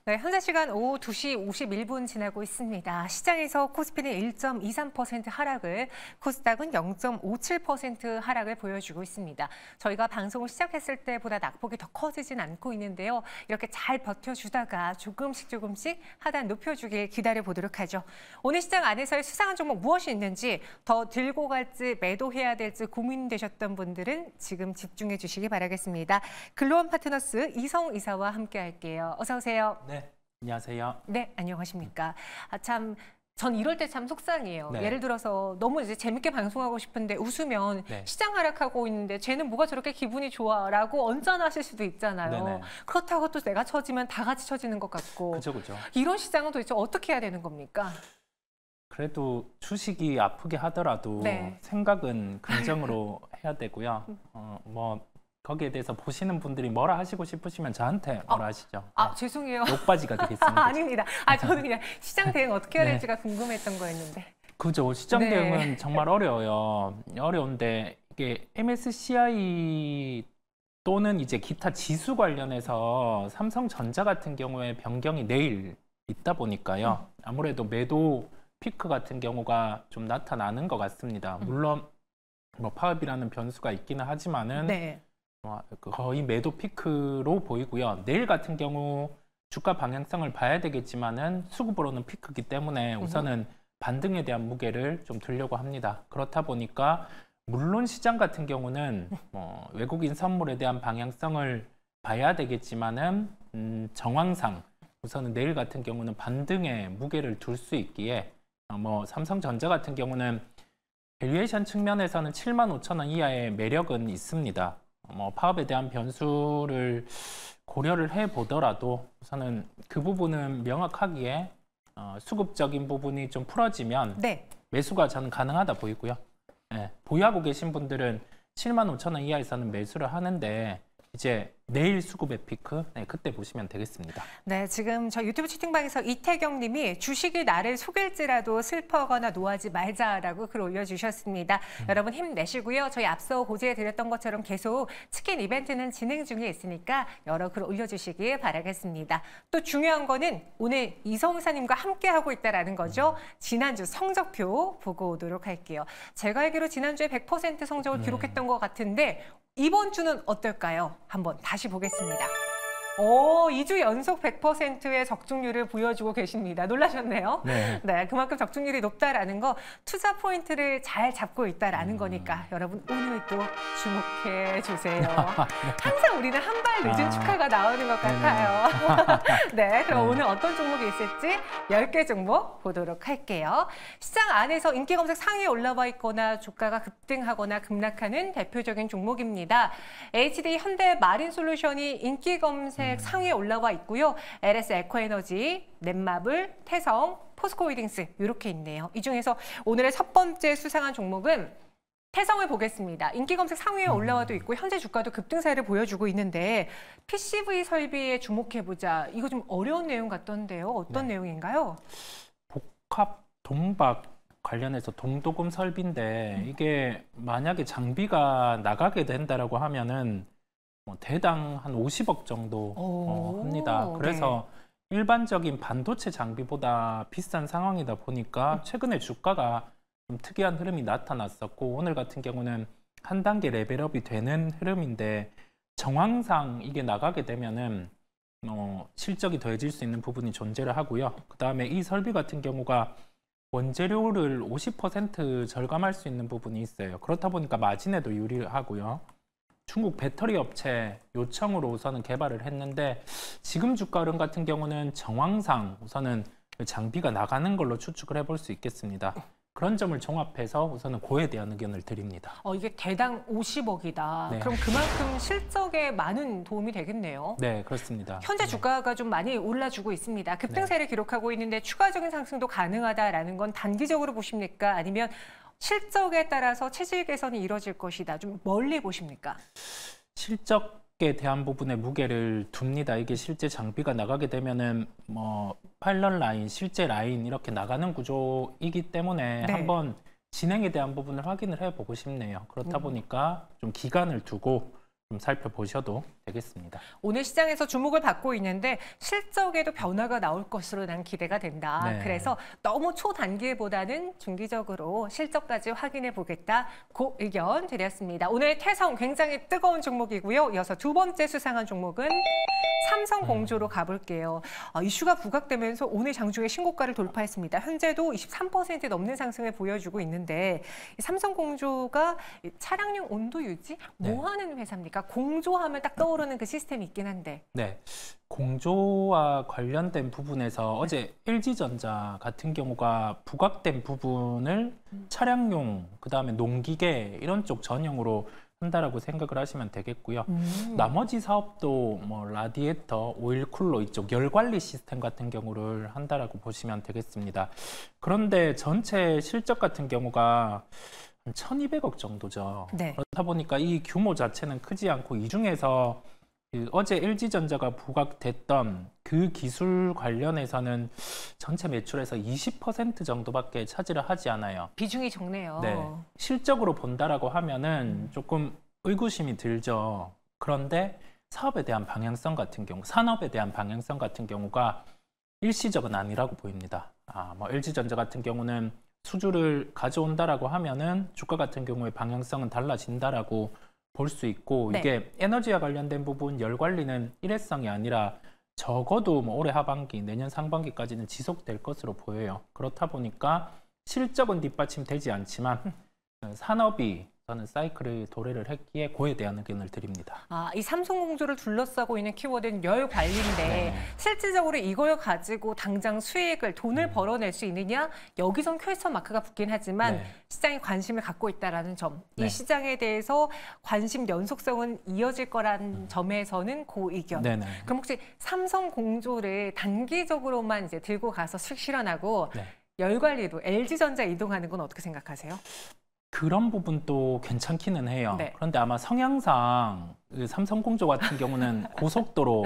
네, 현재 시간 오후 2시 51분 지나고 있습니다. 시장에서 코스피는 1.23% 하락을, 코스닥은 0.57% 하락을 보여주고 있습니다. 저희가 방송을 시작했을 때보다 낙폭이 더 커지진 않고 있는데요. 이렇게 잘 버텨주다가 조금씩 하단 높여주길 기다려보도록 하죠. 오늘 시장 안에서의 수상한 종목 무엇이 있는지, 더 들고 갈지 매도해야 될지 고민되셨던 분들은 지금 집중해 주시기 바라겠습니다. 글로원 파트너스 이성우 이사와 함께 할게요. 어서 오세요. 네, 안녕하세요. 네, 안녕하십니까. 전 이럴 때 참 속상해요. 네. 예를 들어서 너무 이제 재밌게 방송하고 싶은데 웃으면 네. 시장 하락하고 있는데 쟤는 뭐가 저렇게 기분이 좋아라고 언짢아하실 수도 있잖아요. 네네. 그렇다고 또 내가 처지면 다 같이 처지는 것 같고. 그죠. 이런 시장은 도대체 어떻게 해야 되는 겁니까? 그래도 주식이 아프게 하더라도 네. 생각은 긍정으로 해야 되고요. 거기에 대해서 보시는 분들이 뭐라 하시고 싶으시면 저한테 뭐라 하시죠. 네. 죄송해요. 욕바지가 되겠습니다. 아닙니다. 저는 그냥 시장 대응 어떻게 해야 네. 될지가 궁금했던 거였는데. 그죠. 시장 네. 대응은 정말 어려워요. 어려운데 이게 MSCI 또는 이제 기타 지수 관련해서 삼성전자 같은 경우에 변경이 내일 있다 보니까요. 아무래도 매도 피크 같은 경우가 좀 나타나는 것 같습니다. 물론 파업이라는 변수가 있기는 하지만은 네. 거의 매도 피크로 보이고요. 내일 같은 경우 주가 방향성을 봐야 되겠지만은 수급으로는 피크이기 때문에 우선은 반등에 대한 무게를 좀 두려고 합니다. 그렇다 보니까 물론 시장 같은 경우는 외국인 선물에 대한 방향성을 봐야 되겠지만은 정황상 우선은 내일 같은 경우는 반등에 무게를 둘 수 있기에 삼성전자 같은 경우는 밸류에이션 측면에서는 75,000원 이하의 매력은 있습니다. 파업에 대한 변수를 고려를 해보더라도 우선은 그 부분은 명확하기에 수급적인 부분이 좀 풀어지면 네. 매수가 저는 가능하다 보이고요. 네, 보유하고 계신 분들은 75,000원 이하에서는 매수를 하는데 이제 내일 수급의 피크, 그때 보시면 되겠습니다. 네, 지금 저 유튜브 채팅방에서 이태경 님이 주식이 나를 속일지라도 슬퍼하거나 노하지 말자라고 글 올려주셨습니다. 여러분 힘내시고요. 저희 앞서 고지해드렸던 것처럼 계속 치킨 이벤트는 진행 중에 있으니까 여러 글 올려주시길 바라겠습니다. 또 중요한 거는 오늘 이성우 사님과 함께하고 있다는 거죠. 지난주 성적표 보고 오도록 할게요. 제가 알기로 지난주에 100% 성적을 기록했던 것 같은데 이번 주는 어떨까요? 한번 다시 보겠습니다. 2주 연속 100%의 적중률을 보여주고 계십니다. 놀라셨네요? 네, 그만큼 적중률이 높다라는 거, 투자 포인트를 잘 잡고 있다라는 거니까 여러분 오늘도 주목해 주세요. 항상 우리는 한 발 늦은 축하가 나오는 것 같아요. 네, 그럼 오늘 어떤 종목이 있을지 10개 종목 보도록 할게요. 시장 안에서 인기 검색 상위에 올라와 있거나 주가가 급등하거나 급락하는 대표적인 종목입니다. HD 현대마린솔루션이 인기 검색 상위에 올라와 있고요. LS 에코에너지, 넷마블, 태성, 포스코홀딩스 이렇게 있네요. 이 중에서 오늘의 첫 번째 수상한 종목은 태성을 보겠습니다. 인기 검색 상위에 올라와도 있고 현재 주가도 급등세를 보여주고 있는데 PCV 설비에 주목해보자. 이거 좀 어려운 내용 같던데요. 어떤 내용인가요? 복합 동박 관련해서 동도금 설비인데 이게 만약에 장비가 나가게 된다라고 하면은 대당 한 50억 정도 합니다. 그래서 일반적인 반도체 장비보다 비싼 상황이다 보니까 최근에 주가가 좀 특이한 흐름이 나타났었고 오늘 같은 경우는 한 단계 레벨업이 되는 흐름인데 정황상 이게 나가게 되면은 실적이 더해질 수 있는 부분이 존재를 하고요. 그 다음에 이 설비 같은 경우가 원재료를 50% 절감할 수 있는 부분이 있어요. 그렇다 보니까 마진에도 유리하고요. 중국 배터리 업체 요청으로 우선은 개발을 했는데 지금 주가 흐름 같은 경우는 정황상 우선은 장비가 나가는 걸로 추측을 해볼 수 있겠습니다. 그런 점을 종합해서 우선은 고에 대한 의견을 드립니다. 이게 대당 50억이다. 네. 그럼 그만큼 실적에 많은 도움이 되겠네요. 네, 그렇습니다. 현재 주가가 좀 많이 올라주고 있습니다. 급등세를 기록하고 있는데 추가적인 상승도 가능하다라는 건 단기적으로 보십니까? 아니면 실적에 따라서 체질 개선이 이뤄질 것이다. 좀 멀리 보십니까? 실적에 대한 부분에 무게를 둡니다. 이게 실제 장비가 나가게 되면은 파일럿 라인, 실제 라인 이렇게 나가는 구조이기 때문에 한번 진행에 대한 부분을 확인을 해보고 싶네요. 그렇다 보니까 좀 기간을 두고 좀 살펴보셔도 되겠습니다. 오늘 시장에서 주목을 받고 있는데 실적에도 변화가 나올 것으로 난 기대가 된다. 네. 그래서 너무 초단기보다는 중기적으로 실적까지 확인해 보겠다. 그 의견 드렸습니다. 오늘 태성 굉장히 뜨거운 종목이고요. 이어서 두 번째 수상한 종목은 삼성공조로 가볼게요. 이슈가 부각되면서 오늘 장중에 신고가를 돌파했습니다. 현재도 23% 넘는 상승을 보여주고 있는데 이 삼성공조가 차량용 온도 유지 뭐 하는 회사입니까? 공조하면 딱 떠오르는 그 시스템이 있긴 한데. 네, 공조와 관련된 부분에서 어제 LG전자 같은 경우가 부각된 부분을 차량용, 그다음에 농기계 이런 쪽 전용으로 한다라고 생각을 하시면 되겠고요. 나머지 사업도 뭐 라디에이터, 오일 쿨러 이쪽 열 관리 시스템 같은 경우를 한다라고 보시면 되겠습니다. 그런데 전체 실적 같은 경우가 한 1,200억 정도죠. 네. 그렇다 보니까 이 규모 자체는 크지 않고 이 중에서 어제 LG전자가 부각됐던 그 기술 관련해서는 전체 매출에서 20% 정도밖에 차지를 하지 않아요. 비중이 적네요. 네. 실적으로 본다라고 하면은 조금 의구심이 들죠. 그런데 사업에 대한 방향성 같은 경우, 산업에 대한 방향성 같은 경우가 일시적은 아니라고 보입니다. 뭐 LG전자 같은 경우는 수주를 가져온다라고 하면은 주가 같은 경우에 방향성은 달라진다라고 볼 수 있고, 네. 이게 에너지와 관련된 부분 열 관리는 일회성이 아니라 적어도 뭐 올해 하반기, 내년 상반기까지는 지속될 것으로 보여요. 그렇다 보니까 실적은 뒷받침되지 않지만 산업이 저는 사이클의 도래를 했기에 그에 대한 의견을 드립니다. 이 삼성공조를 둘러싸고 있는 키워드는 열 관리인데 네. 실질적으로 이걸 가지고 당장 수익을 돈을 벌어낼 수 있느냐? 여기선 퀘스천 마크가 붙긴 하지만 네. 시장이 관심을 갖고 있다는 점. 네. 이 시장에 대해서 관심 연속성은 이어질 거란 점에서는 그 의견. 네네. 그럼 혹시 삼성공조를 단기적으로만 이제 들고 가서 수익 실현하고 네. 열 관리로 LG전자 이동하는 건 어떻게 생각하세요? 그런 부분도 괜찮기는 해요. 네. 그런데 아마 성향상 그 삼성공조 같은 경우는 고속도로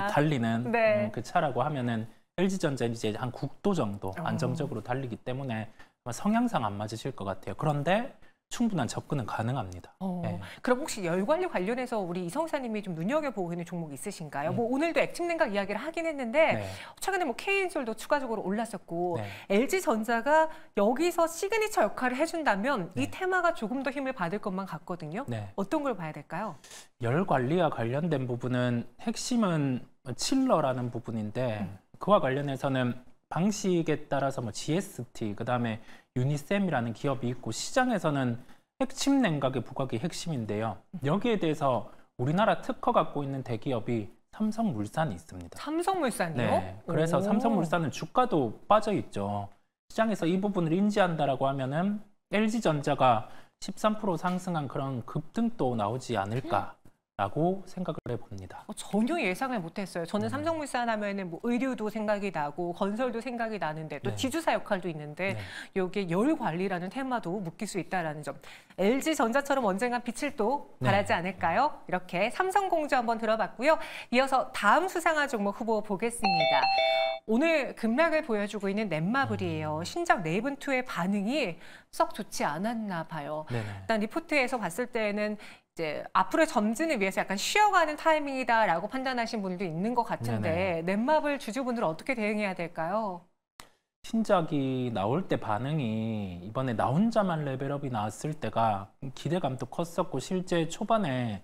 달리는 네. 그 차라고 하면은 LG전자는 이제 한 국도 정도 안정적으로 달리기 때문에 아마 성향상 안 맞으실 것 같아요. 그런데 충분한 접근은 가능합니다. 네. 그럼 혹시 열 관리 관련해서 우리 이성사님이 좀 눈여겨보고 있는 종목 있으신가요? 뭐 오늘도 액침냉각 이야기를 하긴 했는데 네. 최근에 뭐 K인솔도 추가적으로 올랐었고 네. LG전자가 여기서 시그니처 역할을 해준다면 네. 이 테마가 조금 더 힘을 받을 것만 같거든요. 네. 어떤 걸 봐야 될까요? 열 관리와 관련된 부분은 핵심은 칠러라는 부분인데 그와 관련해서는 방식에 따라서 뭐 GST, 그다음에 유니셈이라는 기업이 있고 시장에서는 핵심 냉각의 부각이 핵심인데요. 여기에 대해서 우리나라 특허 갖고 있는 대기업이 삼성물산이 있습니다. 삼성물산이요? 네. 그래서 삼성물산은 주가도 빠져 있죠. 시장에서 이 부분을 인지한다라고 하면은 LG전자가 13% 상승한 그런 급등도 나오지 않을까라고 생각을 해봅니다. 전혀 예상을 못했어요. 저는 삼성물산 하면은 뭐 의류도 생각이 나고 건설도 생각이 나는데 또 네. 지주사 역할도 있는데 네. 여기에 열 관리라는 테마도 묶일 수 있다라는 점. LG전자처럼 언젠가 빛을 또 발하지 않을까요? 이렇게 삼성공조 한번 들어봤고요. 이어서 다음 수상한 종목 후보 보겠습니다. 오늘 급락을 보여주고 있는 넷마블이에요. 신작 네이븐2의 반응이 썩 좋지 않았나 봐요. 네네. 일단 리포트에서 봤을 때는 이제 앞으로의 점진을 위해서 약간 쉬어가는 타이밍이다라고 판단하신 분들도 있는 것 같은데 넷마블 주주분들은 어떻게 대응해야 될까요? 신작이 나올 때 반응이 이번에 나 혼자만 레벨업이 나왔을 때가 기대감도 컸었고 실제 초반에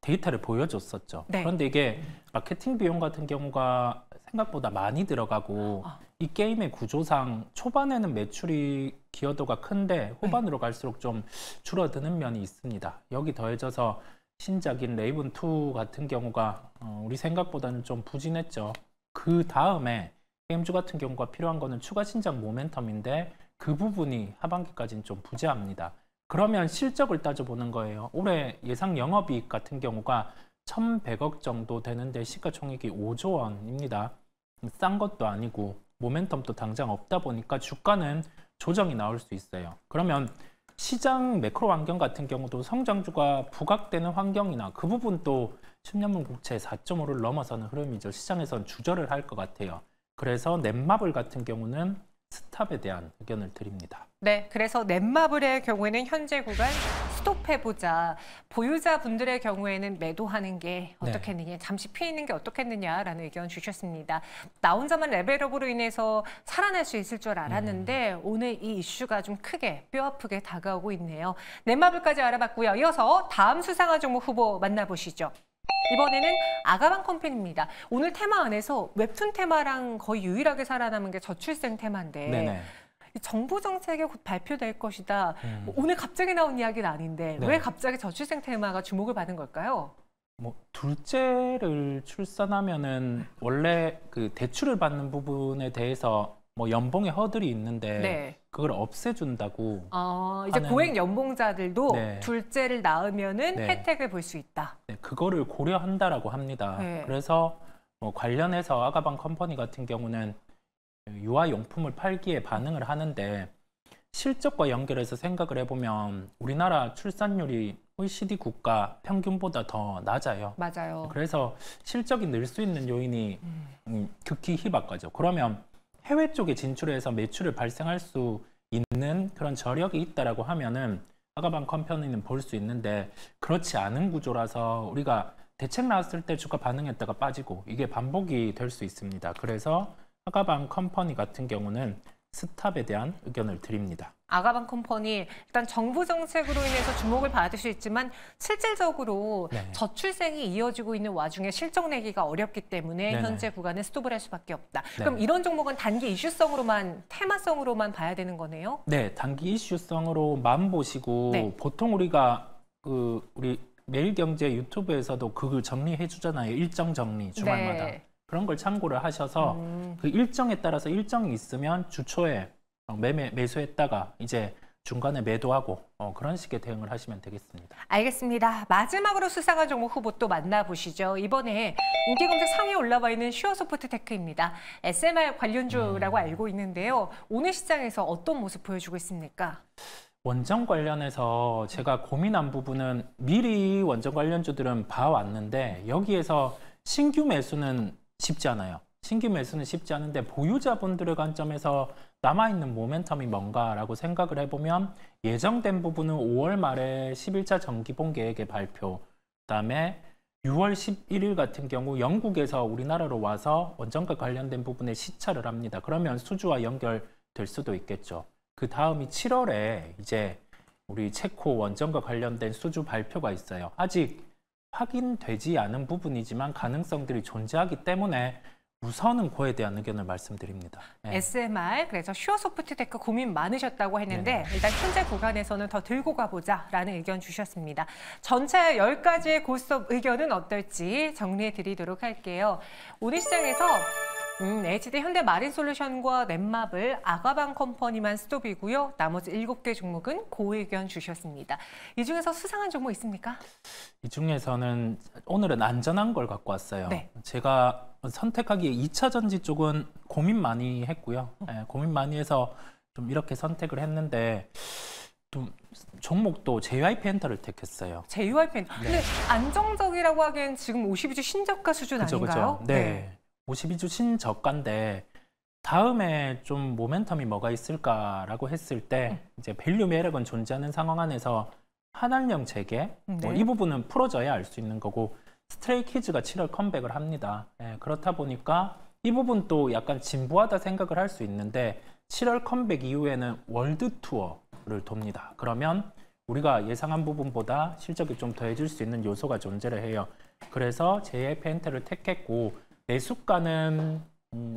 데이터를 보여줬었죠. 네. 그런데 이게 마케팅 비용 같은 경우가 생각보다 많이 들어가고 이 게임의 구조상 초반에는 매출이 기여도가 큰데 후반으로 갈수록 좀 줄어드는 면이 있습니다. 여기 더해져서 신작인 레이븐2 같은 경우가 우리 생각보다는 좀 부진했죠. 그 다음에 게임주 같은 경우가 필요한 거는 추가 신작 모멘텀인데 그 부분이 하반기까지는 좀 부재합니다. 그러면 실적을 따져보는 거예요. 올해 예상 영업이익 같은 경우가 1,100억 정도 되는데 시가총액이 5조 원입니다. 싼 것도 아니고 모멘텀도 당장 없다 보니까 주가는 조정이 나올 수 있어요. 그러면 시장 매크로 환경 같은 경우도 성장주가 부각되는 환경이나 그 부분도 10년물 국채 4.5를 넘어서는 흐름이죠. 시장에선 주저를 할 것 같아요. 그래서 넷마블 같은 경우는 스탑에 대한 의견을 드립니다. 네, 그래서 넷마블의 경우에는 현재 구간 스톱해보자. 보유자분들의 경우에는 매도하는 게 어떻겠느냐, 잠시 피해 있는 게 어떻겠느냐라는 의견 주셨습니다. 나 혼자만 레벨업으로 인해서 살아날 수 있을 줄 알았는데 오늘 이 이슈가 좀 크게 뼈아프게 다가오고 있네요. 넷마블까지 알아봤고요. 이어서 다음 수상한 종목 후보 만나보시죠. 이번에는 아가방 컴퍼니입니다. 오늘 테마 안에서 웹툰 테마랑 거의 유일하게 살아남은 게 저출생 테마인데 네네. 정부 정책이 곧 발표될 것이다. 오늘 갑자기 나온 이야기는 아닌데 네. 왜 갑자기 저출생 테마가 주목을 받은 걸까요? 뭐 둘째를 출산하면은 원래 그 대출을 받는 부분에 대해서 뭐 연봉의 허들이 있는데 네. 그걸 없애준다고. 이제 하는- 고액 연봉자들도 네. 둘째를 낳으면은 네. 혜택을 볼 수 있다. 네, 그거를 고려한다라고 합니다. 네. 그래서 뭐 관련해서 아가방 컴퍼니 같은 경우는 유아용품을 팔기에 반응을 하는데 실적과 연결해서 생각을 해보면 우리나라 출산율이 OECD 국가 평균보다 더 낮아요. 맞아요. 그래서 실적이 늘 수 있는 요인이 극히 희박하죠. 그러면 해외 쪽에 진출해서 매출을 발생할 수 있는 그런 저력이 있다라고 하면은 아가방 컴퍼니는 볼 수 있는데 그렇지 않은 구조라서 우리가 대책 나왔을 때 주가 반응했다가 빠지고 이게 반복이 될 수 있습니다. 그래서 아가방 컴퍼니 같은 경우는 스탑에 대한 의견을 드립니다. 아가방 컴퍼니 일단 정부 정책으로 인해서 주목을 받을 수 있지만 실질적으로 네. 저출생이 이어지고 있는 와중에 실적 내기가 어렵기 때문에 네네. 현재 구간은 스톱을 할 수밖에 없다. 네. 그럼 이런 종목은 단기 이슈성으로만 테마성으로만 봐야 되는 거네요? 네, 단기 이슈성으로만 보시고 네. 보통 우리가 우리 매일경제 유튜브에서도 그걸 정리해 주잖아요. 일정 정리 주말마다. 네. 그런 걸 참고를 하셔서 그 일정에 따라서 일정이 있으면 주초에 매수했다가 이제 중간에 매도하고 그런 식의 대응을 하시면 되겠습니다. 알겠습니다. 마지막으로 수상한 종목 후보 또 만나보시죠. 이번에 인기 검색 상위에 올라와 있는 슈어소프트테크입니다. SMR 관련주라고 알고 있는데요. 오늘 시장에서 어떤 모습 보여주고 있습니까? 원전 관련해서 제가 고민한 부분은 미리 원전 관련주들은 봐왔는데 여기에서 신규 매수는 쉽지 않아요. 신규 매수는 쉽지 않은데 보유자분들의 관점에서 남아있는 모멘텀이 뭔가라고 생각을 해보면 예정된 부분은 5월 말에 11차 정기본 계획의 발표, 그다음에 6월 11일 같은 경우 영국에서 우리나라로 와서 원전과 관련된 부분에 시찰을 합니다. 그러면 수주와 연결될 수도 있겠죠. 그 다음이 7월에 이제 우리 체코 원전과 관련된 수주 발표가 있어요. 아직 확인되지 않은 부분이지만 가능성들이 존재하기 때문에 우선은 그에 대한 의견을 말씀드립니다. 네. SMR, 그래서 슈어소프트테크 고민 많으셨다고 했는데 네. 일단 현재 구간에서는 더 들고 가보자라는 의견 주셨습니다. 전체 10가지의 고스톱 의견은 어떨지 정리해 드리도록 할게요. 오늘 시장에서 HD 현대마린솔루션과 넷마블, 아가방 컴퍼니만 스톱이고요. 나머지 7개 종목은 고의견 주셨습니다. 이 중에서 수상한 종목 있습니까? 이 중에서는 오늘은 안전한 걸 갖고 왔어요. 네. 제가 선택하기에 2차 전지 쪽은 고민 많이 했고요. 고민 많이 해서 좀 이렇게 선택을 했는데 좀 종목도 JYP 엔터를 택했어요. JYP. 근데 안정적이라고 하기엔 지금 52주 신저가 수준 아닌가요? 네. 52주 신저가인데 다음에 좀 모멘텀이 뭐가 있을까라고 했을 때 이제 밸류 매력은 존재하는 상황 안에서 한알령 재개 뭐 이 부분은 풀어져야 알 수 있는 거고 스트레이키즈가 7월 컴백을 합니다. 그렇다 보니까 이 부분도 약간 진부하다 생각을 할 수 있는데 7월 컴백 이후에는 월드 투어를 돕니다. 그러면 우리가 예상한 부분보다 실적이 좀 더해질 수 있는 요소가 존재를 해요. 그래서 JYP 엔터를 택했고 매수가는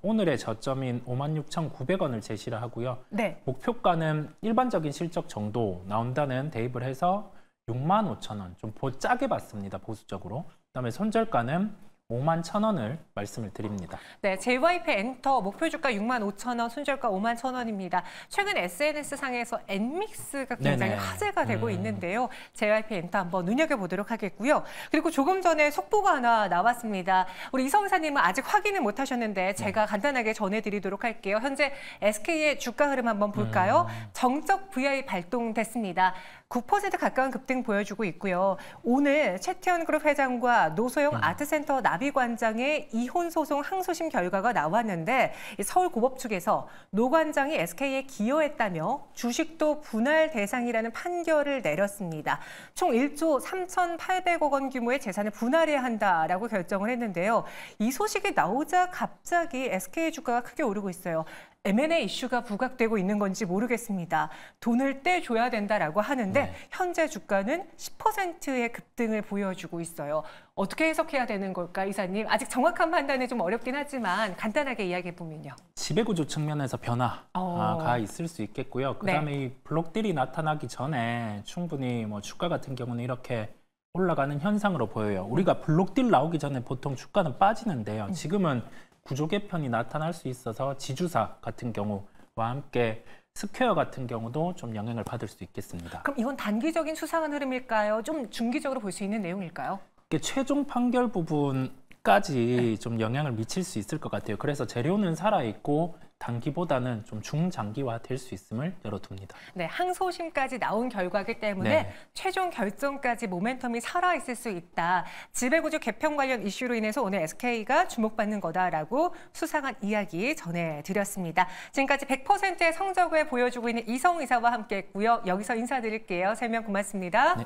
오늘의 저점인 56,900원을 제시를 하고요. 네. 목표가는 일반적인 실적 정도 나온다는 대입을 해서 65,000원, 좀 짜게 봤습니다, 보수적으로. 그다음에 손절가는 51,000원을 말씀을 드립니다. 네, JYP 엔터 목표 주가 65,000원, 손절가 51,000원입니다. 최근 SNS상에서 엔믹스가 굉장히 네네. 화제가 되고 있는데요. JYP 엔터 한번 눈여겨보도록 하겠고요. 그리고 조금 전에 속보가 하나 나왔습니다. 우리 이성 이사님은 아직 확인을 못 하셨는데 제가 간단하게 전해드리도록 할게요. 현재 SK의 주가 흐름 한번 볼까요? 정적 VI 발동됐습니다. 9% 가까운 급등 보여주고 있고요. 오늘 최태원 그룹 회장과 노소영 아트센터 나비 나비관장의 이혼 소송 항소심 결과가 나왔는데 서울고법 측에서 노 관장이 SK에 기여했다며 주식도 분할 대상이라는 판결을 내렸습니다. 총 1조 3,800억 원 규모의 재산을 분할해야 한다라고 결정을 했는데요. 이 소식이 나오자 갑자기 SK 주가가 크게 오르고 있어요. M&A 이슈가 부각되고 있는 건지 모르겠습니다. 돈을 떼줘야 된다라고 하는데 네. 현재 주가는 10%의 급등을 보여주고 있어요. 어떻게 해석해야 되는 걸까, 이사님? 아직 정확한 판단은 좀 어렵긴 하지만 간단하게 이야기해 보면요. 지배구조 측면에서 변화가 있을 수 있겠고요. 그다음에 이 블록딜이 나타나기 전에 충분히 뭐 주가 같은 경우는 이렇게 올라가는 현상으로 보여요. 우리가 블록딜 나오기 전에 보통 주가는 빠지는데요. 지금은 구조 개편이 나타날 수 있어서 지주사 같은 경우와 함께 스퀘어 같은 경우도 좀 영향을 받을 수 있겠습니다. 그럼 이건 단기적인 수상한 흐름일까요? 좀 중기적으로 볼 수 있는 내용일까요? 이게 최종 판결 부분까지 좀 영향을 미칠 수 있을 것 같아요. 그래서 재료는 살아있고 단기보다는 좀 중장기화 될 수 있음을 열어둡니다. 네, 항소심까지 나온 결과이기 때문에 네. 최종 결정까지 모멘텀이 살아있을 수 있다. 지배구조 개편 관련 이슈로 인해서 오늘 SK가 주목받는 거다라고 수상한 이야기 전해드렸습니다. 지금까지 100%의 성적을 보여주고 있는 이성우 이사와 함께했고요. 여기서 인사드릴게요. 설명 고맙습니다. 네.